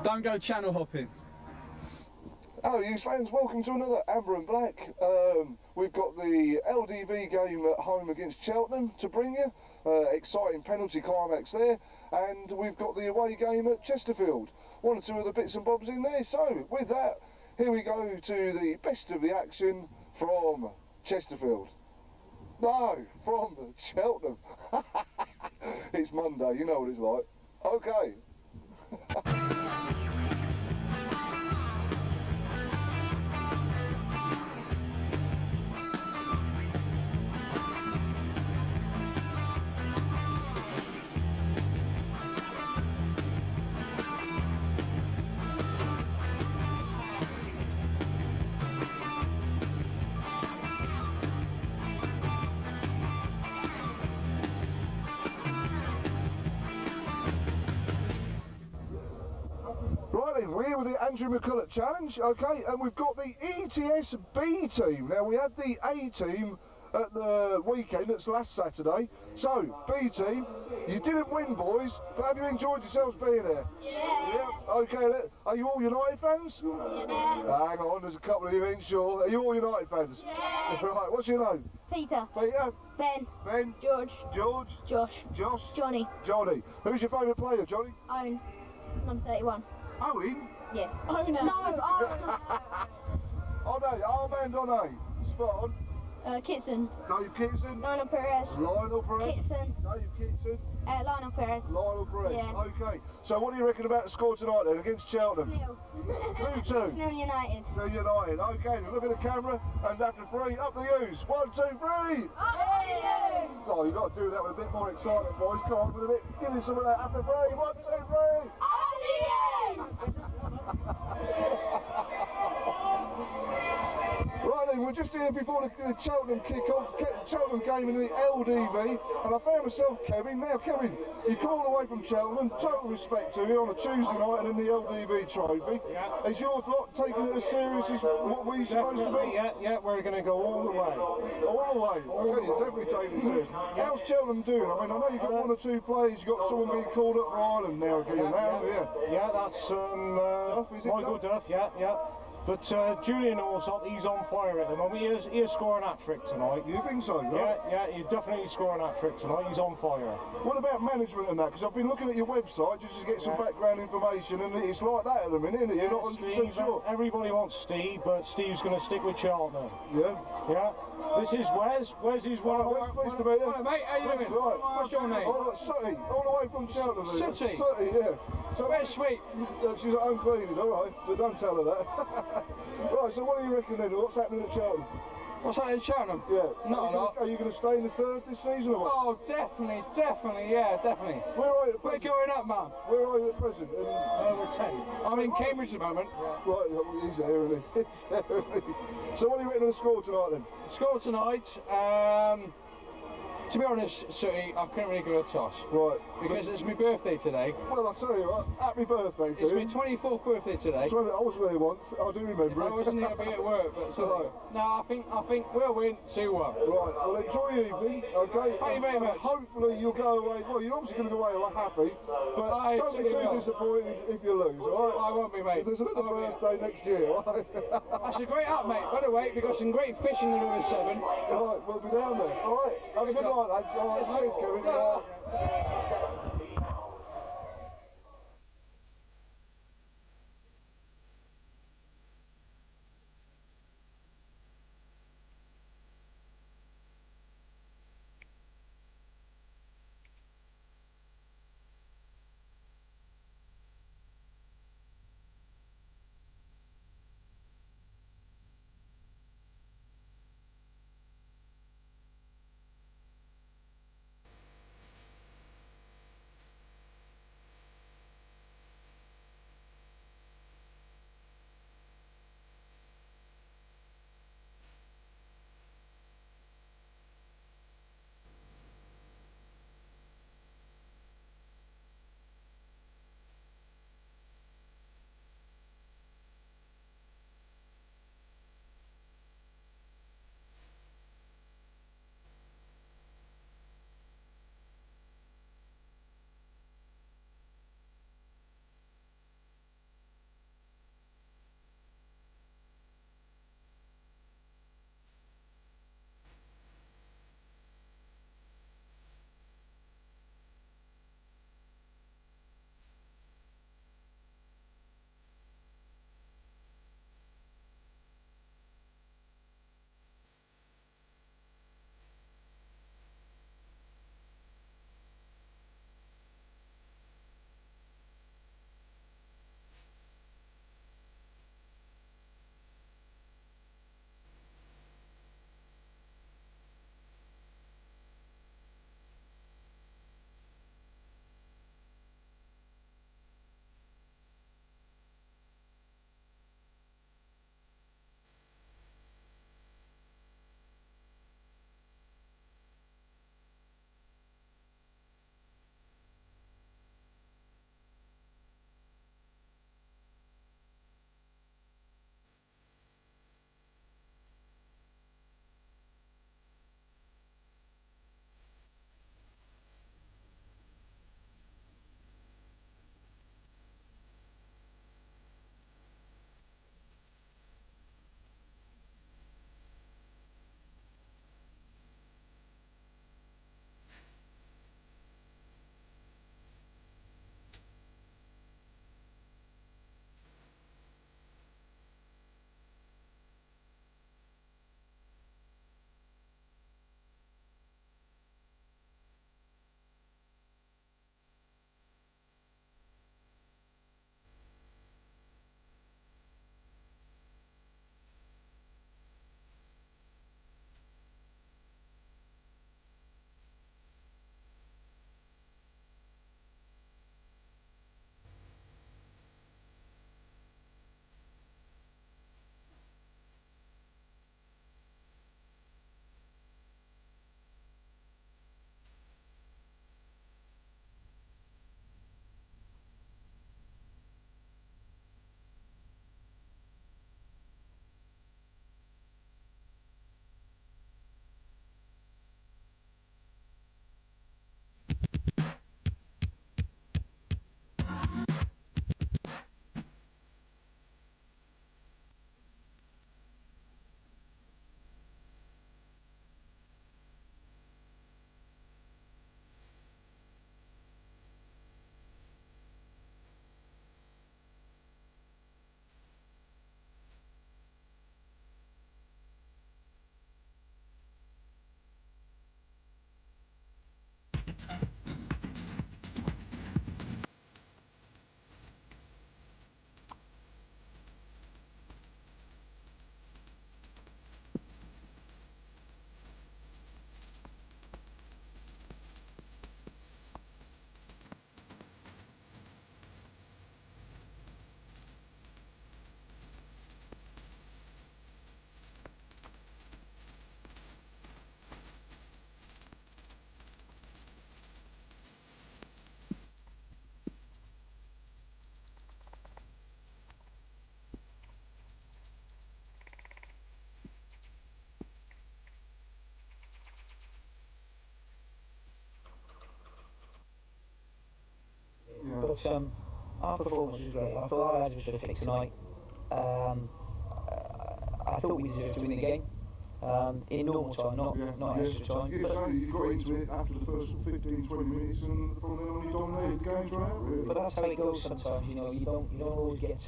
Don't go channel hopping. Hello Eales fans, welcome to another Amber and Black. We've got the LGB game at home against Cheltenham to bring you. Exciting penalty climax there. And we've got the away game at Chesterfield. One or two of the bits and bobs in there. So with that, here we go to the best of the action from Chesterfield. No, from Cheltenham. It's Monday, you know what it's like. Okay. We're here with the Andrew McCullogh challenge, okay, and we've got the ETS B Team. Now we had the A Team at the weekend, that's last Saturday, so B Team, you didn't win boys, but have you enjoyed yourselves being there? Yeah. Yeah, okay, are you all United fans? Yeah. Hang on, there's a couple of you ain't sure. Are you all United fans? Yeah. Right, what's your name? Peter. Peter? Ben. Ben? George. George? Josh. Josh? Johnny. Johnny. Who's your favourite player, Johnny? Owen. Number 31. Owen? Yeah. Owen. No, Owen. Oh no, Armand on A. Spot on. Kitson. Dave Kitson. Lionel Perez. Lionel Perez. Kitson. Dave Kitson. Lionel Perez. Lionel Perez. Yeah. Okay. So what do you reckon about the score tonight then against Cheltenham? Nil. Who to? Nil United. To United. Okay. Look at the camera and after three, up the U's. 1, 2, 3. Oh, you got to do that with a bit more excitement, boys. Come on, with a bit. Give me some of that after three. 1, 2, 3. Right then, we're just here before the Cheltenham kick-off, Cheltenham game in the LGB, and I found myself, Kevin. Now, Kevin, you come all the way from Cheltenham, total respect to you on a Tuesday night and in the LGB trophy. Yeah. Is your lot taking it as serious as what we're supposed to be? Yeah, we're going to go all the way. All the way? Okay, you're definitely taking it serious. How's Cheltenham doing? I mean, I know you've got one or two players, you've got someone being called up for Ireland now again. Yeah, that's Duff, is it Michael Duff, yeah. But Julian Orsott, he's on fire at the moment. He'll score an hat-trick tonight. You think so, right? Yeah, he'll definitely score an hat-trick tonight. He's on fire. What about management and that? Because I've been looking at your website just to get some background information, and it's like that at the minute, isn't it? You're not 100% sure. Everybody wants Steve, but Steve's going to stick with Cheltenham. Yeah? This is Wes. Wes is one of Wes, pleased to meet you. Hello mate, how you doing? Right. What's your name? Oh, Sooty, all the way from Cheltenham. Sooty? Sooty, yeah. So, Where's Sweet? she's at home cleaning, alright, but don't tell her that. Right, so what do you reckon then? What's happening at Cheltenham? What's that in Cheltenham? Yeah. Not a lot. Are you going to stay in the third this season or what? Oh, definitely, yeah, definitely. Where are you at We're present? going up, man. Where are you at present? we're 10. I'm in Cambridge at the moment. Right, he's there, isn't he? He's there, isn't he? So what do you reckon of the score tonight then? Score tonight, to be honest, Sooty, I couldn't really give a toss. Right. Because it's my birthday today. Well, I'll tell you what, happy birthday to It's you. my 24th birthday today. I was there once, I do remember I it. wasn't going to be at work, but so no, I think we'll win 2-1. Right, well enjoy your evening, okay? Thank you very much. Hopefully you'll go away, well you're obviously going to go away happy, but I don't be too will. disappointed if you lose, alright? I won't be, mate. There's another birthday next year, alright? That's a great up, mate. By the way, we've got some great fishing in number 7. Right, we'll be down there, alright? Have a good night lads, alright, cheers Kevin. But our performance was great. I thought our lads were terrific tonight. I thought we deserved to win the game. In normal time, not extra time. Yeah, But, you got into it after the first 15-20 minutes, and from then on you dominated the game throughout, really. but that's how it goes sometimes. You know, you don't always get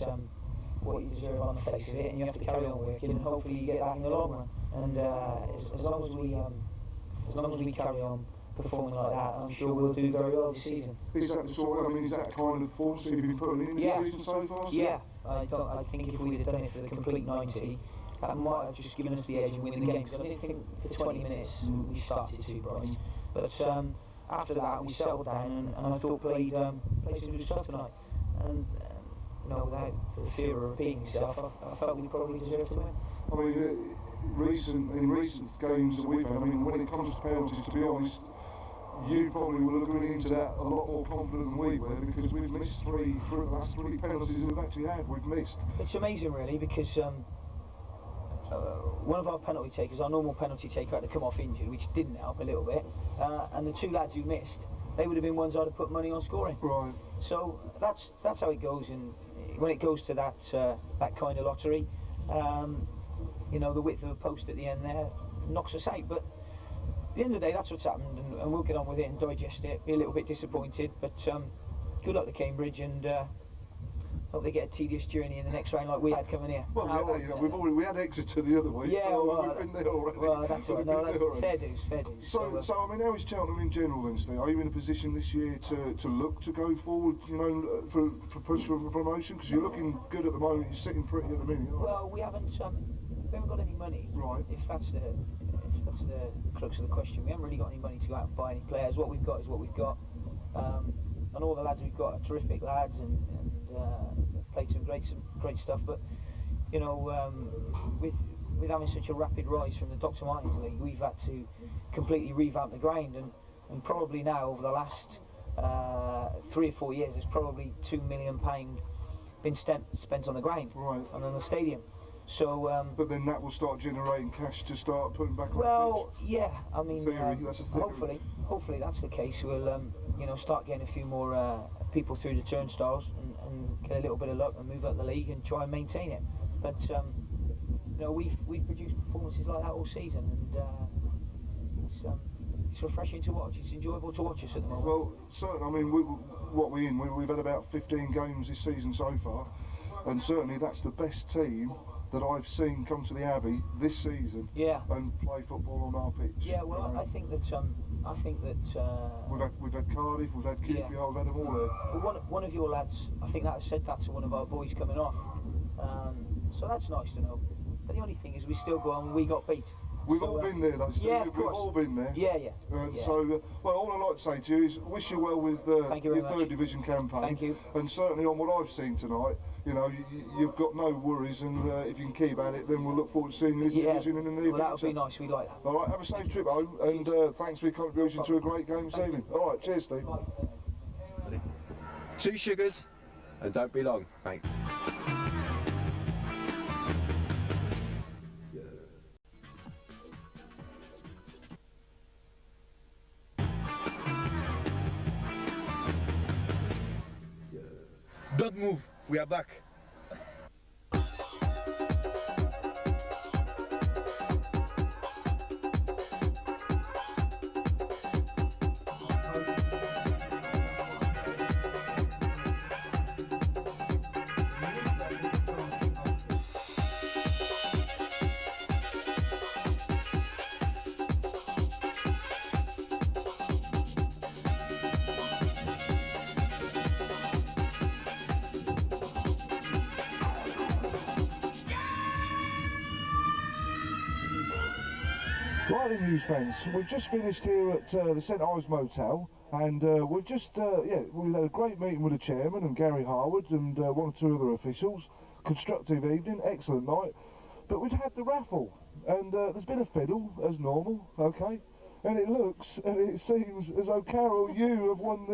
what you deserve on the face of it, and you have to carry on working, and hopefully you get that in the long run. And as long as we carry on performing like that, I'm sure we'll do very well this season. Is that the sort of, I mean, is that kind of force you've been putting in this season so far? Yeah, I think if we'd have done it for the complete 90, that might have just given us the edge in winning the game. Because I didn't think for 20 minutes we started too bright. But after that we settled down, and I thought played some good stuff tonight. And without the fear of repeating myself, I felt we probably deserved to win. I mean, in recent games that we've had, I mean, when it comes to penalties, to be honest, you probably were looking into that a lot more confident than we were, because we've missed the last three penalties we've actually had, we've missed. It's amazing really, because one of our penalty takers, our normal penalty taker, had to come off injured, which didn't help a little bit, and the two lads who missed, they would have been ones I'd have put money on scoring. Right. So that's how it goes, and when it goes to that kind of lottery, the width of a post at the end there knocks us out. But at the end of the day, that's what's happened, and we'll get on with it and digest it. Be a little bit disappointed, but good luck to Cambridge, and hope they get a tedious journey in the next round like we had coming here. Well, we had Exeter the other week, yeah, so well, we've been there already. Well, that's all right. No, fair dues. So, I mean, how is Cheltenham in general then, Steve? Are you in a position this year to look to go forward, for push for promotion? Because you're looking good at the moment, you're sitting pretty at the minute, aren't you? Well, we haven't got any money. Right. If that's the crux of the question, we haven't really got any money to go out and buy any players. What we've got is what we've got, and all the lads we've got are terrific lads, and played some great stuff. But with having such a rapid rise from the Dr. Martins League, we've had to completely revamp the ground, and probably now over the last 3 or 4 years, there's probably £2 million been spent on the ground, right, and on the stadium. So, but then that will start generating cash to start putting back on well, the pitch. Yeah, I mean, that's a theory. Hopefully that's the case. We'll start getting a few more people through the turnstiles, and get a little bit of luck and move up the league and try and maintain it. But we've produced performances like that all season, and it's refreshing to watch. It's enjoyable to watch us at the moment. Well, certainly. I mean, we've had about 15 games this season so far, and certainly that's the best team that I've seen come to the Abbey this season, yeah, and play football on our pitch. Yeah, well, I think that we've had Cardiff, we've had QPR, yeah, we've had them all there. Well, one of your lads, I think that said that to one of our boys coming off, so that's nice to know. But the only thing is, we still go on. We got beat. We've all been there, though, Steve. Yeah, We've all been there. Yeah. So, well, all I'd like to say to you is wish you well with your third division campaign. Thank you. And certainly on what I've seen tonight, you've got no worries, and if you can keep at it, then we'll look forward to seeing you in the division in the near future. Well, that would be nice. We'd like that. All right, have a safe trip home, and thanks for your contribution to a great game this evening. All right, cheers, Steve. 2 sugars, and don't be long. Thanks. Don't move, we are back. Righty, news fans, we've just finished here at the St Ives Motel, and we've just, we've had a great meeting with the chairman and Gary Harwood and 1 or 2 other officials. Constructive evening, excellent night, but we've had the raffle, and there's been a fiddle, as normal, okay, and it looks and it seems as though, Carol, you have won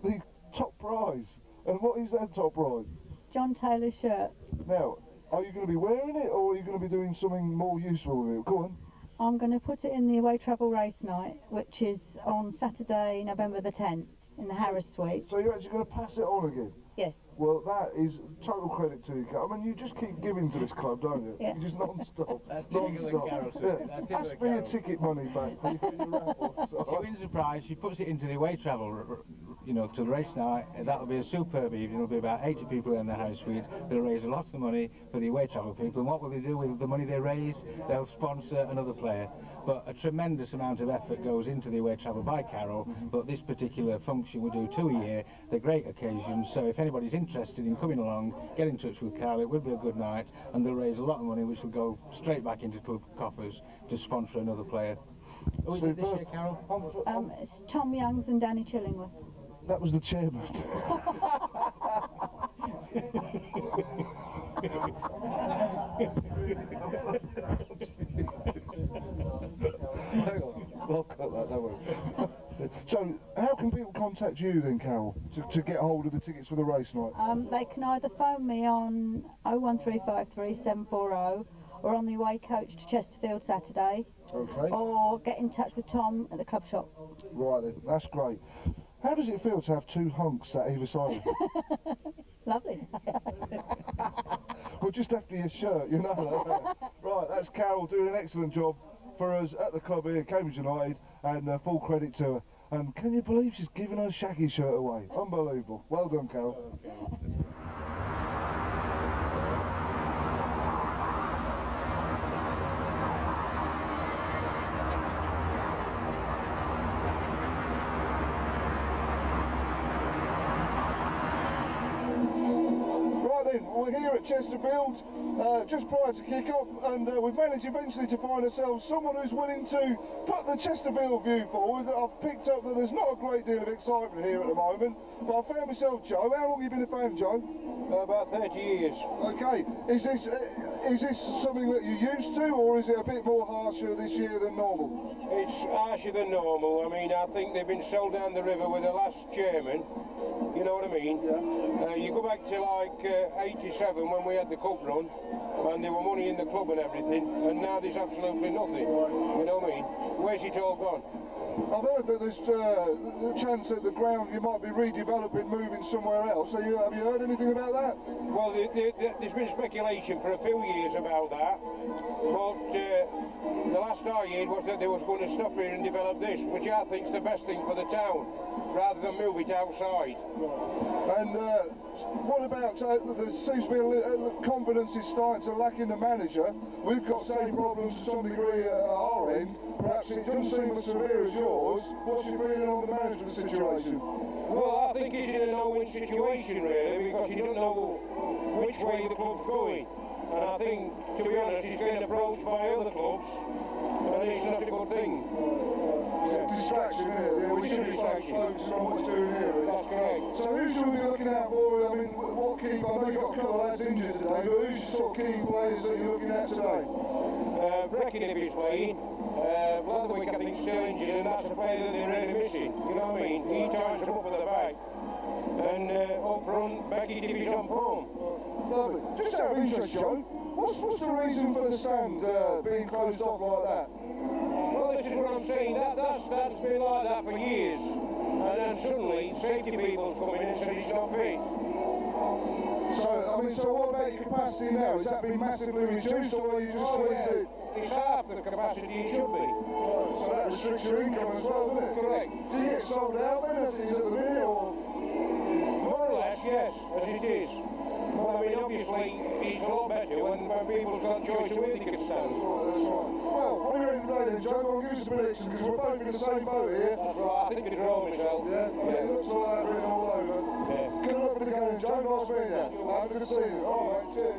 the top prize. And what is that top prize? John Taylor's shirt. Now, are you going to be wearing it, or are you going to be doing something more useful with it? Go on. I'm going to put it in the away travel race night, which is on Saturday, November the 10th. in the Harris suite. So you're actually going to pass it on again? Yes. Well, that is total credit to you, Carol. I mean, you just keep giving to this club, don't you? Yeah. You just non-stop. That's typical of Carol, Yeah. That's for your ticket money back for your raffle. She wins the prize, she puts it into the away travel, you know, to the race night. That'll be a superb evening. There'll be about 80 people in the house suite. They'll raise a lot of money for the away travel people. And what will they do with the money they raise? They'll sponsor another player. But a tremendous amount of effort goes into the away travel by Carol. But this particular function we do 2 a year. They're great occasions. So if anybody's interested in coming along, get in touch with Carol. It will be a good night, and they'll raise a lot of money, which will go straight back into club coffers to sponsor another player. Who is it this year, Carol? It's Tom Youngs and Danny Chillingworth. That was the chairman. Hang on, I'll cut that, don't worry. So, how can people contact you then, Carol, to get hold of the tickets for the race night? They can either phone me on 01353 740 or on the away coach to Chesterfield Saturday, Okay. or get in touch with Tom at the club shop. Right then, that's great. How does it feel to have two hunks at either side of you? Lovely. Well, just after your shirt, you know. Right, that's Carol doing an excellent job for us at the club here, Cambridge United, and full credit to her. And can you believe she's given her Shaggy shirt away? Unbelievable. Well done, Carol. We're here at Chesterfield just prior to kick-off, and we've managed eventually to find ourselves someone who's willing to put the Chesterfield view forward. I've picked up that there's not a great deal of excitement here at the moment, but I found myself Joe. How long have you been a fan, Joe? About 30 years. Okay, is this something that you're used to, or is it a bit more harsher this year than normal? It's harsher than normal. I mean, I think they've been sold down the river with the last chairman. You know what I mean? Yeah. You go back to like 87 when we had the cup run, and there were money in the club and everything, and now there's absolutely nothing. You know what I mean? Where's it all gone? I've heard that there's a chance that the ground you might be redeveloping, moving somewhere else. Have you heard anything about that? Well, there's been speculation for a few years about that, but the last I heard was that they was going to stop here and develop this, which I think is the best thing for the town, rather than move it outside. And what about, there seems to be confidence is starting to lack in the manager. We've got the same problems to some degree at our end. Perhaps it doesn't seem as severe as yours. What's your feeling on the management situation? Well, I think he's in a no-win situation, really, because you don't know which way the club's going. And I think, to be honest, he's getting approached by other clubs, and it's not a good thing. Distraction here. Yeah, we should be focusing on what he's doing here. That's correct. So who should we be looking out for? I mean, what key? I know you've got a couple of lads injured today, but who's your sort of key players that you're looking at today? Brecken, if he's playing. Blatherwick, I think, still injured, and that's a player that they're really missing. You know what I mean? He ties them up at the back. And up front, Becky, if he's on form. Lovely. Just out of interest, Joe, what's the reason for the stand being closed off like that? Well, this is what I'm saying. That's been like that for years. And then suddenly, safety people's come in and said he's not fit. So what about your capacity now? Has that been massively reduced, or are you just squeezed in? It's half the capacity it should be. So that restricts your income as well, doesn't it? Correct. Do you get sold out then, as it is at the minute, or? More or less, yes, as it is. Well, I mean, obviously, it's a lot better when people's got choice of where they can stand. That's right. Well, what are you ready to play then, Joe? I'll give us a prediction, because we're both in the same boat here. That's right, I think it's wrong myself. Yeah, it looks like that written all over. Yeah. Good luck for the game, Joe. Nice meeting you. Have a good season. All right, cheers.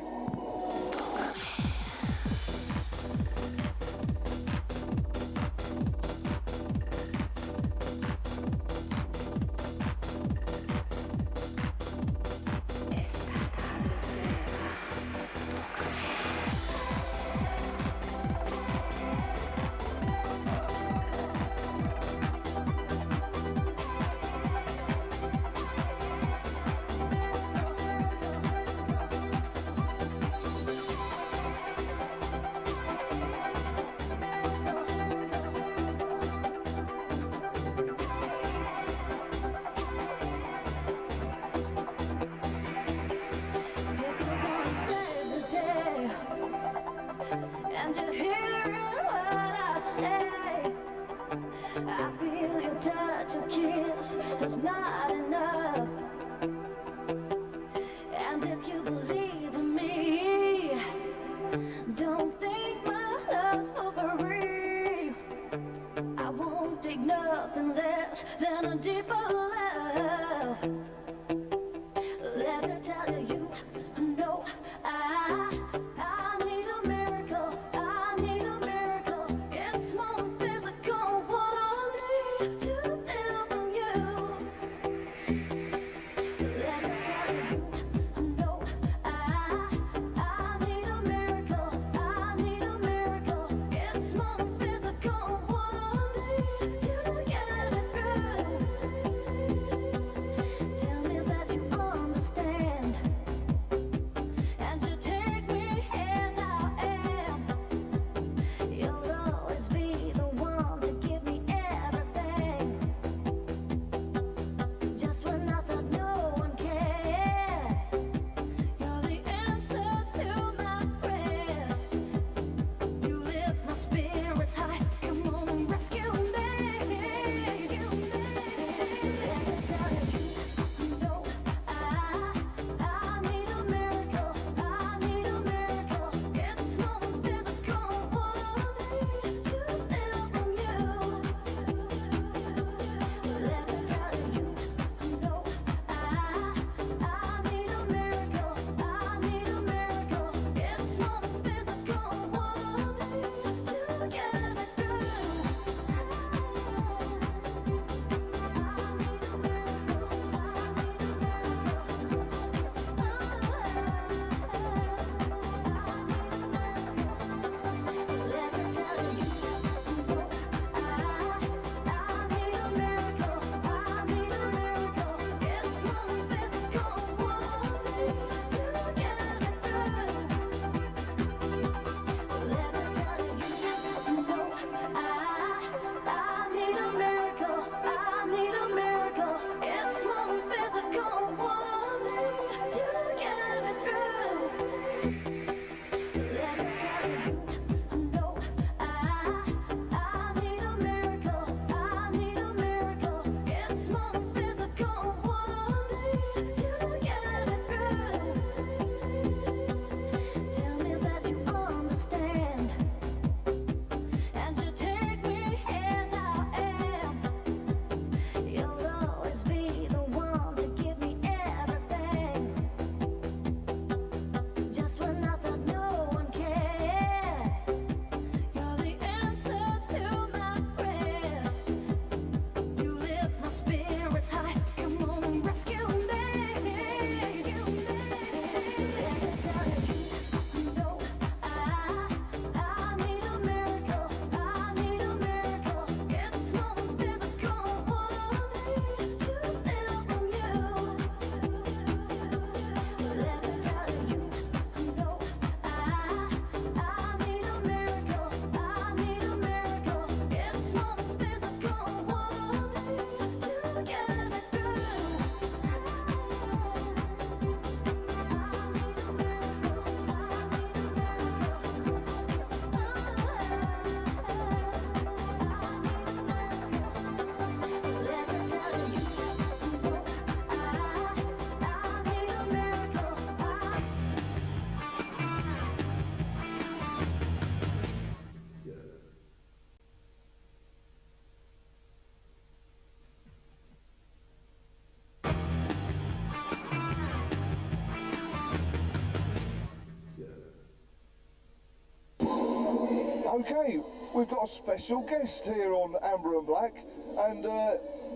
Okay, we've got a special guest here on Amber and Black, and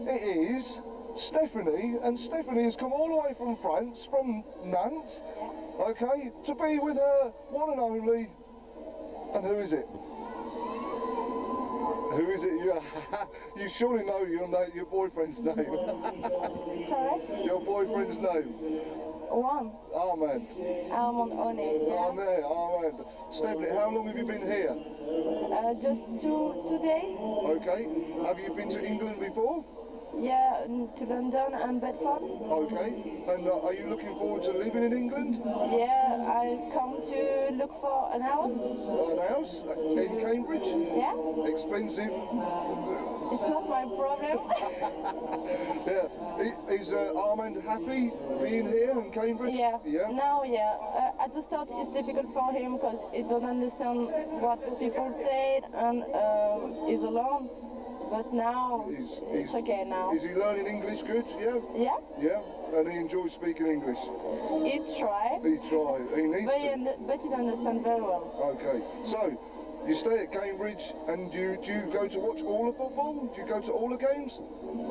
it is Stephanie, and Stephanie has come all the way from France, from Nantes, okay, to be with her one and only, and who is it? Who is it? You surely know your boyfriend's name. Sorry? Your boyfriend's name? One. Armand. Armand, yeah. Armand. Stephanie, how long have you been here? Just two days. Okay. Have you been to England before? Yeah, to London and Bedford. Okay. And are you looking forward to living in England? Yeah, I come to look for an house. An house? In Cambridge? Yeah. Expensive? It's not my problem. Yeah. Is Armand happy being here in Cambridge? Yeah. Yeah? Now, yeah. At the start it's difficult for him because he don't understand what people say and he's alone. But now, it's okay now. Is he learning English good, yeah? Yeah. Yeah? And he enjoys speaking English? He tried. He tried. He needs to. But he understands very well. Okay. So, you stay at Cambridge and do you go to watch all the football? Do you go to all the games?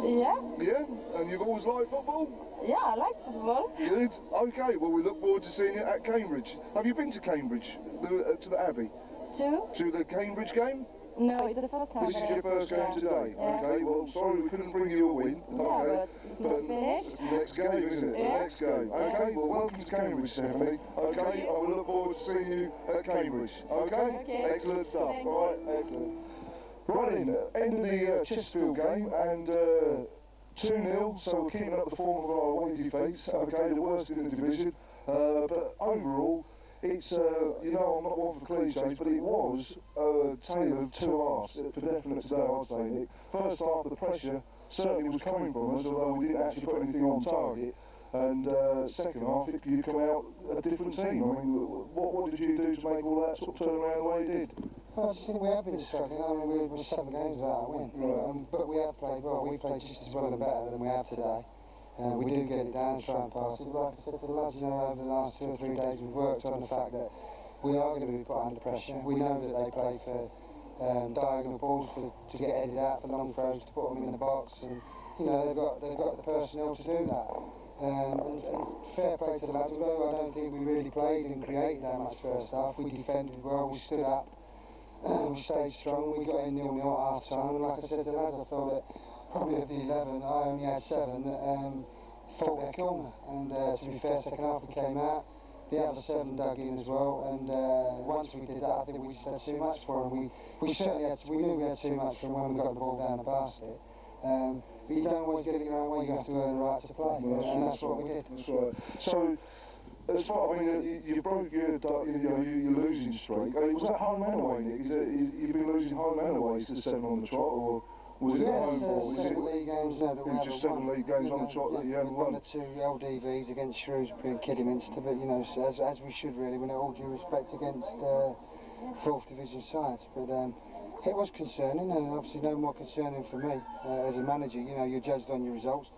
Yeah. Yeah? And you've always liked football? Yeah, I like football. Good. Okay, well we look forward to seeing you at Cambridge. Have you been to Cambridge? To the Abbey? To the Cambridge game? No, it's the first time. This is your first game today? Yeah. Okay, well sorry we couldn't bring you a win. Okay. But Next game, isn't it? Yeah. Next game. Okay, well welcome to Cambridge, Stephanie. Okay, I will look forward to seeing you at Cambridge. Okay? Okay. Excellent stuff. Thanks. All right, excellent. Right in, end of the Chesterfield game and 2-0, so we're keeping up the form of our away defeats. Okay, the worst in the division. But overall, it's, you know, I'm not one for cliches, but it was a tale of two halves for definite today, I'd say, Nick. First half, the pressure certainly was coming from us, although we didn't actually put anything on target. And second half, you come out a different team. I mean, what did you do to make all that sort of turn around the way it did? Well, I just think we have been struggling. I mean, we're 7 games without a win. Right. But we have played well. We played just as well and better than we have today. We do get it down, try and pass it. Like I said to the lads, you know, over the last 2 or 3 days, we've worked on the fact that we are going to be put under pressure. We know that they play for diagonal balls to get headed out for long throws to put them in the box, and you know they've got the personnel to do that. And fair play to the lads, although I don't think we really played and created that much first half. We defended well, we stood up, we stayed strong, we got in 0-0 at half time, and like I said to the lads, I thought that probably of the 11, I only had 7 that fought their corner. And to be fair, second half we came out, the other 7 dug in as well, and once we did that, I think we just had too much for them. We certainly had, we knew we had too much from when we got the ball down the basket. But you don't always get it your own way, you have to earn the right to play, and that's what we did. That's right. So, As far, I mean, you broke your losing streak. Was that home and away, Nick? You've been losing home and away to 7 on the trot, or was it home? Or was it 7 league games? No, that we just 7 league games on the trot that you hadn't won. 1 or 2 LDVs against Shrewsbury and Kidderminster, but you know, so as we should really, with all due respect against 4th division sides. But it was concerning, and obviously no more concerning for me as a manager. You know, you're judged on your results.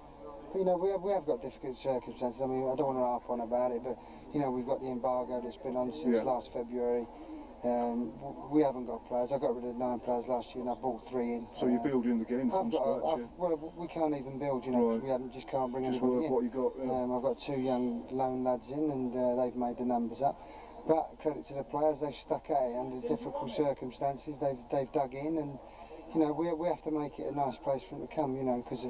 But, you know, we have got difficult circumstances. I mean, I don't want to harp on about it, but, you know, we've got the embargo that's been on since last February. We haven't got players. I got rid of 9 players last year and I brought 3 in. So you're building the game from scratch? Well, we can't even build, you know, because we just can't bring anybody in. What you got, I've got 2 young lone lads in, and they've made the numbers up. But credit to the players, they've stuck at it under difficult circumstances. They've dug in, and, you know, we have to make it a nice place for them to come, you know, because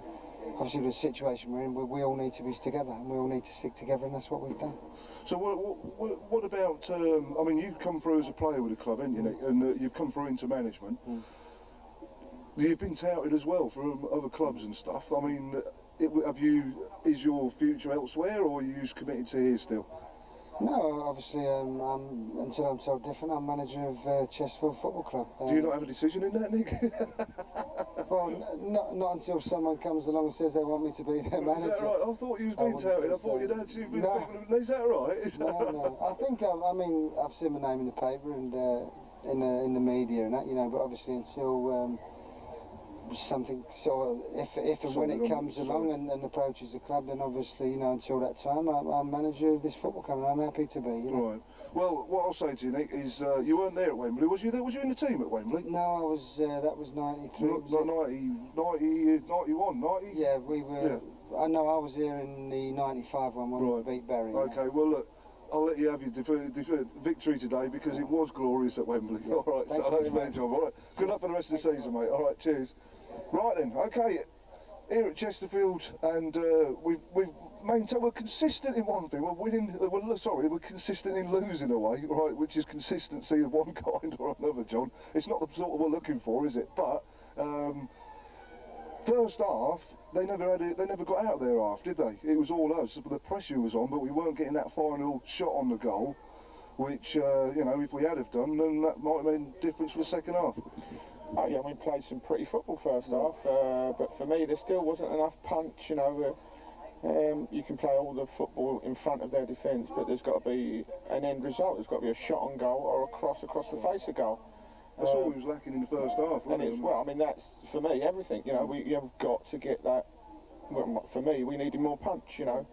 obviously the situation we're in, we all need to be together, and we all need to stick together, and that's what we've done. So what about, I mean, you've come through as a player with the club, haven't you, Nick? And you've come through into management. You've been touted as well from other clubs and stuff. I mean, is your future elsewhere, or are you just committed to here still? No, obviously, until I'm told different, I'm manager of Chesterfield Football Club. Do you not have a decision in that, Nick? Well, not until someone comes along and says they want me to be their manager. Is that right? I thought you was being touted. I thought you'd actually been thinking, is that right? No. I think, I mean, I've seen my name in the paper and in the media and that, you know, but obviously until something sort of, if and when it comes along and approaches the club, then obviously, you know, until that time, I'm manager of this football club, and I'm happy to be, you know. Right. Well, what I'll say to you, Nick, is you weren't there at Wembley, was you there? Was you in the team at Wembley? No, I was, that was 93. Not 91, 90? Yeah, we were, yeah. I know I was here in the 95 one when we beat Bury. Okay, well look, I'll let you have your victory today because it was glorious at Wembley. Yeah. All right, so that's a fair job. All right, good luck for the rest of the season, mate. All right, cheers. Right then, okay, here at Chesterfield, and we've maintained, we're consistent in one thing, we're consistent in losing away, right, which is consistency of one kind or another, John. It's not the sort of we're looking for, is it? But first half, they never got out there half, did they? It was all us. The pressure was on, but we weren't getting that final shot on the goal, which, you know, if we had have done, then that might have made a difference for the second half. Oh yeah, we played some pretty football first half, but for me there still wasn't enough punch, you know. You can play all the football in front of their defence, but there's got to be an end result. There's got to be a shot on goal or a cross across the face of goal. That's all we was lacking in the first half, wasn't it? Well, I mean, that's, for me, everything, you know, you've got to get that, well, for me, we needed more punch, you know.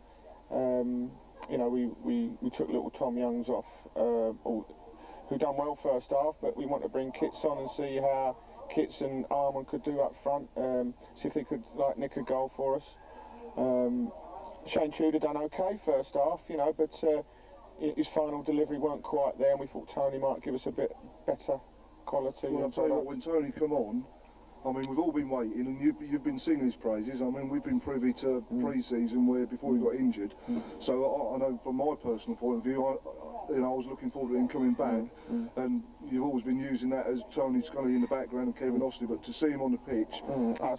You know, we took little Tom Youngs off, who done well first half, but we want to bring Kits on and see how Kits and Armand could do up front, see if they could, like, nick a goal for us. Shane Tudor done okay first half, you know, but his final delivery weren't quite there, and we thought Tony might give us a bit better quality. Well, I'll tell you what, when Tony come on, I mean, we've all been waiting, and you've been singing his praises. I mean, we've been privy to pre-season where before he got injured. So I know from my personal point of view, I was looking forward to him coming back, and you've always been using that as Tony Scully in the background and Kevin Osley, but to see him on the pitch,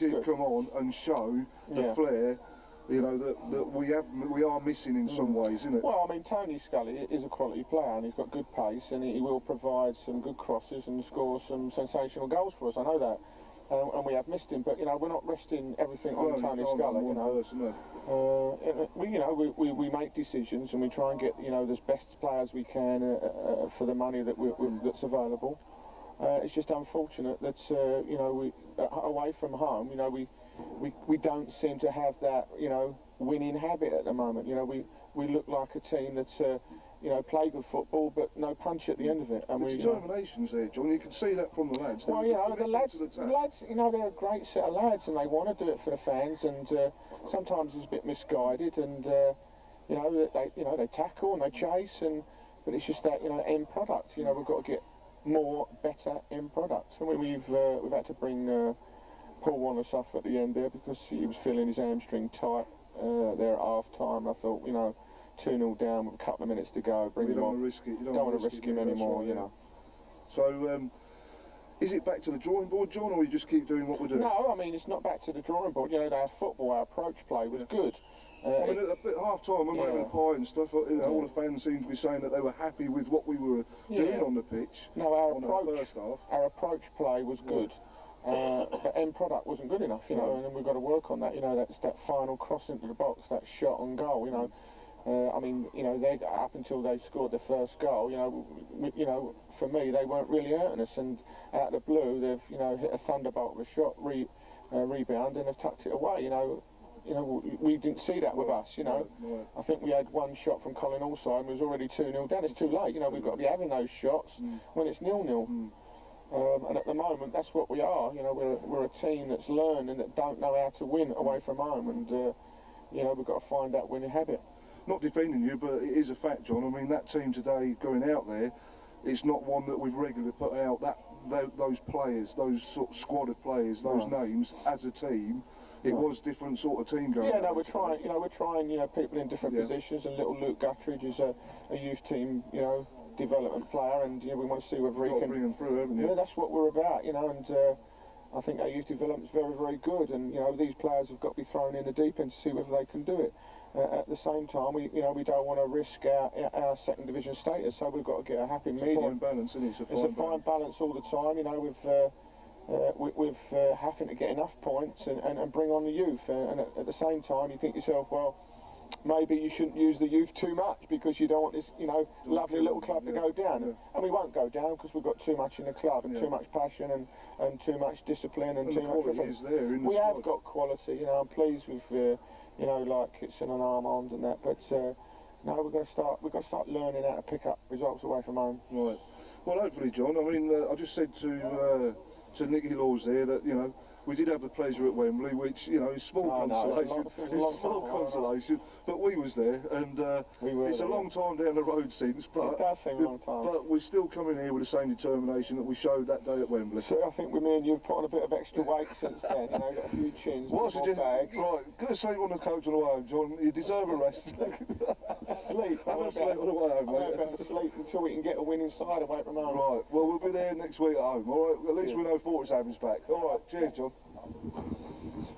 he did come on and show the flair, you know, that we are missing in some ways, isn't it? Well, I mean, Tony Scully is a quality player, and he's got good pace, and he will provide some good crosses and score some sensational goals for us. I know that. And we have missed him, but you know, we're not resting everything on Tony Scully. You know, we make decisions and we try and get, you know, the best players we can for the money that's available. It's just unfortunate that you know, away from home, you know, we don't seem to have that, you know, winning habit at the moment. You know, we look like a team that's you know, play good football, but no punch at the end of it. And the determination's there, John. You can see that from the lads. Well, you know, the lads, you know, they're a great set of lads, and they want to do it for the fans. And sometimes it's a bit misguided, and you know, they tackle and they chase, but it's just that, you know, end product. You know, we've got to get more, better end products. And we've had to bring Paul Wallace off at the end there because he was feeling his hamstring tight there at half time. I thought, you know, 2-0 down with a couple of minutes to go, bring him on. You don't want to risk him anymore, you know. So, is it back to the drawing board, John, or you just keep doing what we're doing? No, I mean, it's not back to the drawing board. You know, our football, our approach play was good. I mean, at half time when we were having a pie and stuff, you know, all the fans seemed to be saying that they were happy with what we were doing on the pitch. No, our approach play was good. But end product wasn't good enough, you know, and then we've got to work on that. You know, that's that final cross into the box, that shot on goal. You know, I mean, you know, they up until they scored the first goal, you know, for me they weren't really hurting us, and out of the blue they've, you know, hit a thunderbolt with a shot, rebound, and they've tucked it away. You know, we didn't see that with us. You know, I think we had one shot from Colin Allside and was already 2-0 down. It's too late. You know, we've got to be having those shots when it's 0-0. And at the moment, that's what we are. You know, we're a team that's learned and that don't know how to win away from home, and you know, we've got to find that winning habit. Not defending you, but it is a fact, John. I mean, that team today going out there, it's not one that we've regularly put out. Those players, those sort of squad of players, those names as a team. It was different sort of team going. Yeah, no, we're trying. You know, people in different positions. And little Luke Guttridge is a youth team, you know, development player, and you know, we want to see whether he can bring them through, haven't you? Yeah, that's what we're about, you know, and I think our youth development's very, very good, and you know, these players have got to be thrown in the deep end to see whether they can do it. At the same time, we don't want to risk our second division status, so we've got to get a happy medium. Fine balance, isn't it? It's a fine balance all the time, you know, with having to get enough points and bring on the youth, and at the same time, you think to yourself, well, maybe you shouldn't use the youth too much because you don't want this, you know, lovely little club to go down. And we won't go down because we've got too much in the club and too much passion and too much discipline and too much quality is there in the We squad. have got quality, you know. I'm pleased with, you know, like Kitson and Armand and that, but no, we've got to start learning how to pick up results away from home. Right. Well, hopefully, John. I mean, I just said to Nicky Laws there that, you know, we did have the pleasure at Wembley, which, you know, is small consolation. It's small consolation, but we was there, and it's a long time down the road since, but it does seem a long time. But we're still coming here with the same determination that we showed that day at Wembley. So I think with me and you've put on a bit of extra weight since then, you know, got a few chins, more bags. Right, go to sleep on the coach on the way home, John. You deserve a rest. Sleep. Have a sleep on the way home, mate. I'm going to sleep until we can get a winning side away from home. Right, well, we'll be there next week at home, all right? At least we know Fortishaven's back. All right, cheers, John.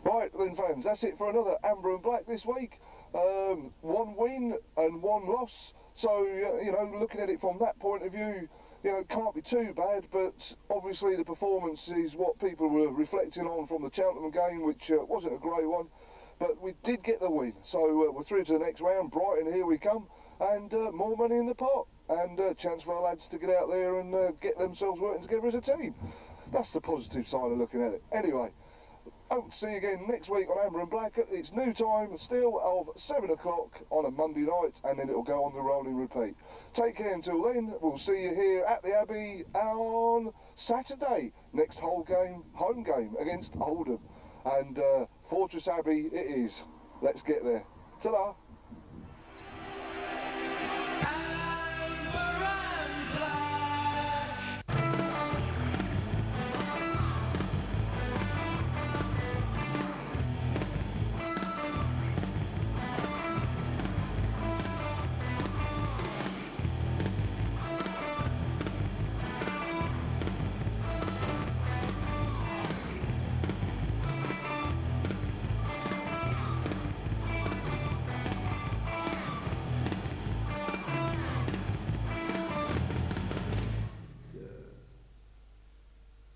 Right then, fans, that's it for another Amber and Black this week. One win and one loss. So, you know, looking at it from that point of view, you know, it can't be too bad, but obviously the performance is what people were reflecting on from the Cheltenham game, which wasn't a great one. But we did get the win, so we're through to the next round. Brighton, here we come, and more money in the pot, and chance for the lads to get out there and get themselves working together as a team. That's the positive side of looking at it. Anyway, hope to see you again next week on Amber and Black. It's new time still of 7 o'clock on a Monday night, and then it'll go on the rolling repeat. Take care until then. We'll see you here at the Abbey on Saturday. Next home game against Oldham. And Fortress Abbey it is. Let's get there. Ta-da!